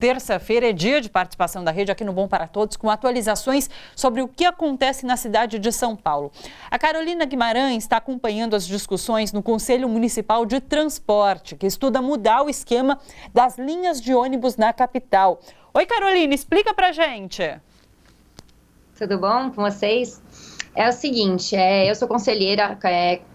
Terça-feira é dia de participação da rede aqui no Bom para Todos, com atualizações sobre o que acontece na cidade de São Paulo. A Carolina Guimarães está acompanhando as discussões no Conselho Municipal de Transporte, que estuda mudar o esquema das linhas de ônibus na capital. Oi, Carolina, explica pra gente. Tudo bom com vocês? É o seguinte, eu sou conselheira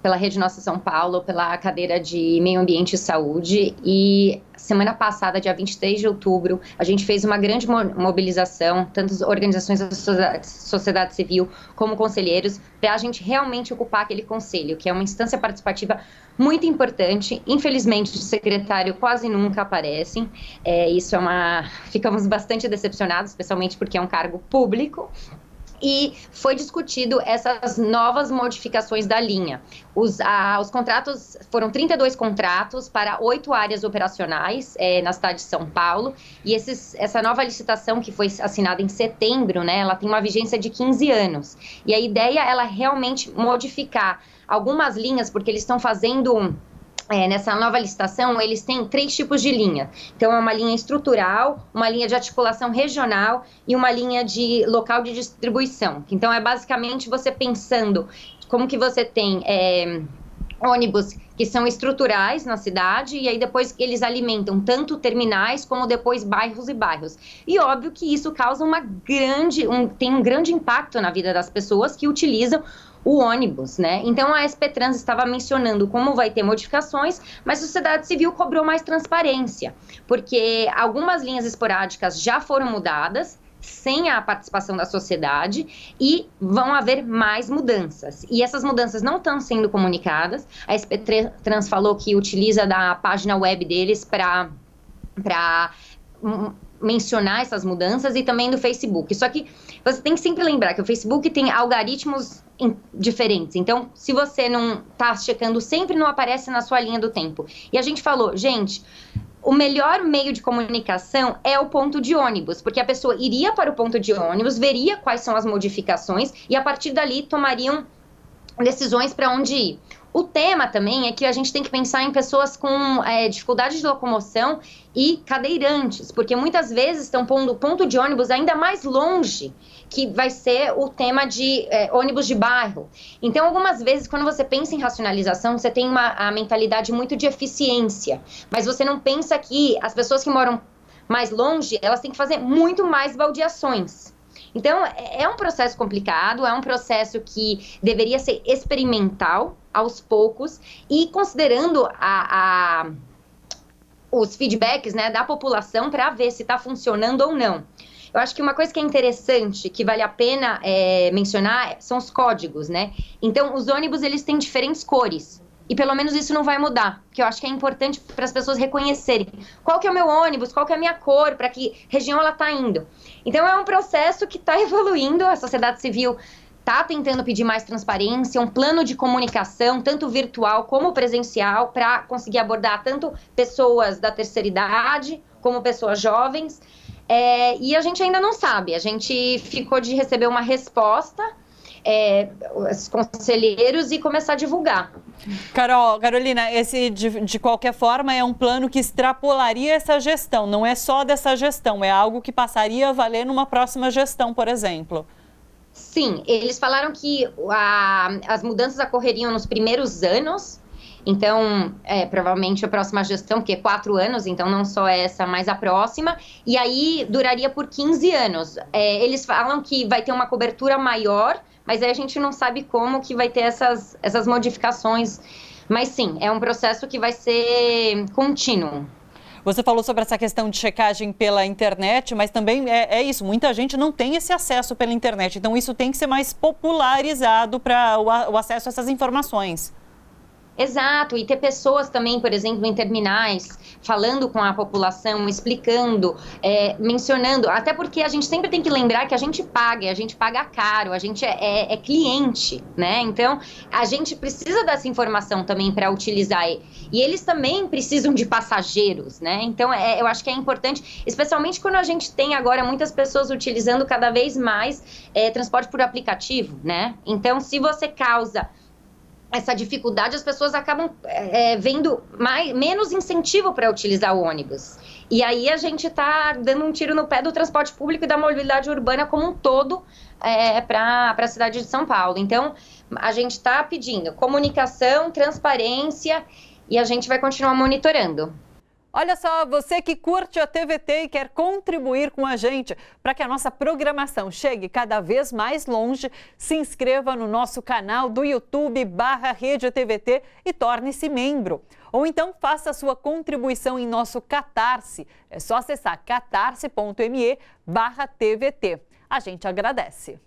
pela Rede Nossa São Paulo, pela cadeira de Meio Ambiente e Saúde, e semana passada, dia 23 de outubro, a gente fez uma grande mobilização, tanto as organizações da sociedade civil como conselheiros, para a gente realmente ocupar aquele conselho, que é uma instância participativa muito importante. Infelizmente, o secretário quase nunca aparece, ficamos bastante decepcionados, especialmente porque é um cargo público. E foi discutido essas novas modificações da linha. Os contratos, foram 32 contratos para 8 áreas operacionais na cidade de São Paulo, e essa nova licitação que foi assinada em setembro, né, ela tem uma vigência de 15 anos. E a ideia é ela realmente modificar algumas linhas, porque eles estão fazendo... nessa nova licitação, eles têm 3 tipos de linha. Então, é uma linha estrutural, uma linha de articulação regional e uma linha de local de distribuição. Então, é basicamente você pensando como que você tem ônibus que são estruturais na cidade, e aí depois eles alimentam tanto terminais como depois bairros e bairros. E óbvio que isso causa tem um grande impacto na vida das pessoas que utilizam o ônibus, né? Então a SP Trans estava mencionando como vai ter modificações, mas a sociedade civil cobrou mais transparência, porque algumas linhas esporádicas já foram mudadas, sem a participação da sociedade, e vão haver mais mudanças. E essas mudanças não estão sendo comunicadas. A SP Trans falou que utiliza da página web deles para mencionar essas mudanças, e também do Facebook. Só que você tem que sempre lembrar que o Facebook tem algoritmos diferentes. Então, se você não está checando sempre, não aparece na sua linha do tempo. E a gente falou, gente... O melhor meio de comunicação é o ponto de ônibus, porque a pessoa iria para o ponto de ônibus, veria quais são as modificações e a partir dali tomariam decisões para onde ir. O tema também é que a gente tem que pensar em pessoas com dificuldade de locomoção e cadeirantes, porque muitas vezes estão pondo o ponto de ônibus ainda mais longe, que vai ser o tema de ônibus de bairro. Então, algumas vezes, quando você pensa em racionalização, você tem a mentalidade muito de eficiência, mas você não pensa que as pessoas que moram mais longe, elas têm que fazer muito mais baldeações. Então, é um processo complicado, é um processo que deveria ser experimental, aos poucos, e considerando os feedbacks, né, da população para ver se está funcionando ou não. Eu acho que uma coisa que é interessante, que vale a pena mencionar, são os códigos, né? Então, os ônibus, eles têm diferentes cores. E pelo menos isso não vai mudar, que eu acho que é importante para as pessoas reconhecerem qual que é o meu ônibus, qual que é a minha cor, para que região ela está indo. Então é um processo que está evoluindo, a sociedade civil está tentando pedir mais transparência, um plano de comunicação, tanto virtual como presencial, para conseguir abordar tanto pessoas da terceira idade, como pessoas jovens. E a gente ainda não sabe, a gente ficou de receber uma resposta, os conselheiros, e começar a divulgar. Carolina, esse de qualquer forma é um plano que extrapolaria essa gestão, não é só dessa gestão, é algo que passaria a valer numa próxima gestão, por exemplo. Sim, eles falaram que as mudanças ocorreriam nos primeiros anos, então provavelmente a próxima gestão, que é 4 anos, então não só essa, mas a próxima, e aí duraria por 15 anos. Eles falam que vai ter uma cobertura maior, mas aí a gente não sabe como que vai ter essas modificações. Mas sim, é um processo que vai ser contínuo. Você falou sobre essa questão de checagem pela internet, mas também é isso, muita gente não tem esse acesso pela internet, então isso tem que ser mais popularizado para o acesso a essas informações. Exato, e ter pessoas também, por exemplo, em terminais, falando com a população, explicando, mencionando, até porque a gente sempre tem que lembrar que a gente paga caro, a gente é cliente, né? Então, a gente precisa dessa informação também para utilizar, e eles também precisam de passageiros, né? Então, eu acho que é importante, especialmente quando a gente tem agora muitas pessoas utilizando cada vez mais transporte por aplicativo, né? Então, se você causa essa dificuldade, as pessoas acabam vendo menos incentivo para utilizar o ônibus. E aí a gente está dando um tiro no pé do transporte público e da mobilidade urbana como um todo para a cidade de São Paulo. Então, a gente está pedindo comunicação, transparência e a gente vai continuar monitorando. Olha só, você que curte a TVT e quer contribuir com a gente para que a nossa programação chegue cada vez mais longe, se inscreva no nosso canal do YouTube /Rede TVT e torne-se membro. Ou então faça a sua contribuição em nosso Catarse. É só acessar catarse.me/TVT. A gente agradece.